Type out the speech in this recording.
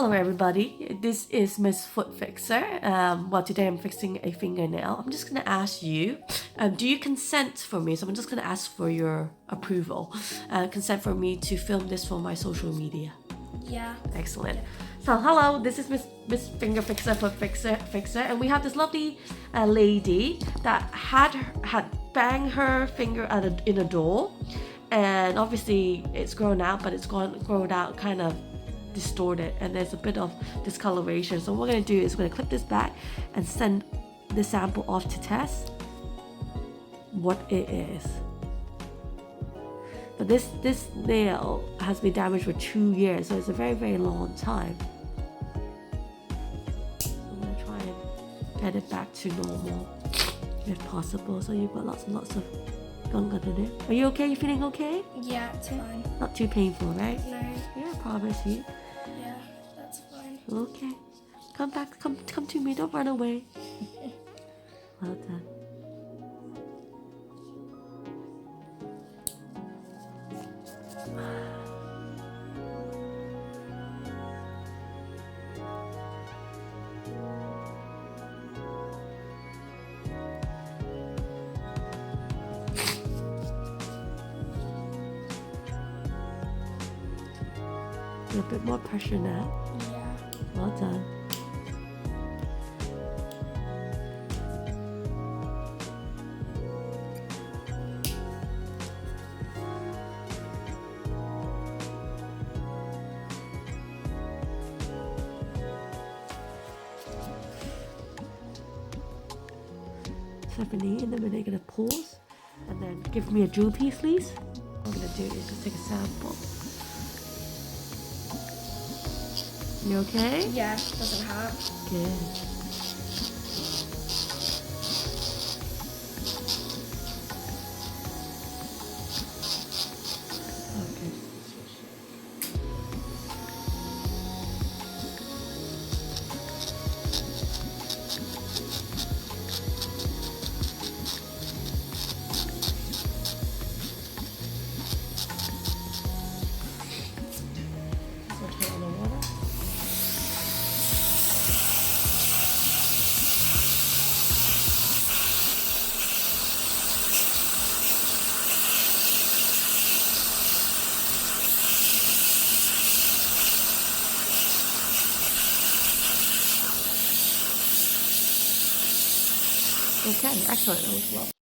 Hello everybody, this is Miss Foot Fixer. Well, today I'm fixing a fingernail. I'm just going to ask you, do you consent for me? So I'm just going to ask for your approval. Consent for me to film this for my social media. Yeah. Excellent. So hello, this is Miss Finger Fixer, Foot Fixer, and we have this lovely lady that had banged her finger in a door, and obviously it's grown out, but it's grown out kind of distorted, and there's a bit of discoloration. So what we're going to do is we're going to clip this back and send the sample off to test what it is. But this nail has been damaged for 2 years, so it's a very long time. I'm going to try and get it back to normal if possible. So you've got lots and lots of gunk in it. Are you okay? You feeling okay? Yeah, it's fine. Not too painful, right? No. Yeah, I promise you. Yeah, that's fine. Okay. Come back. Come to me. Don't run away. Well done. A bit more pressure now. Yeah. Well done. Stephanie, in a minute, gonna pause and then give me a jewel piece, please. What I'm gonna do is just take a sample. You okay? Yeah, doesn't hurt. Good. Okay. So put on the water. Okay, excellent. That was well.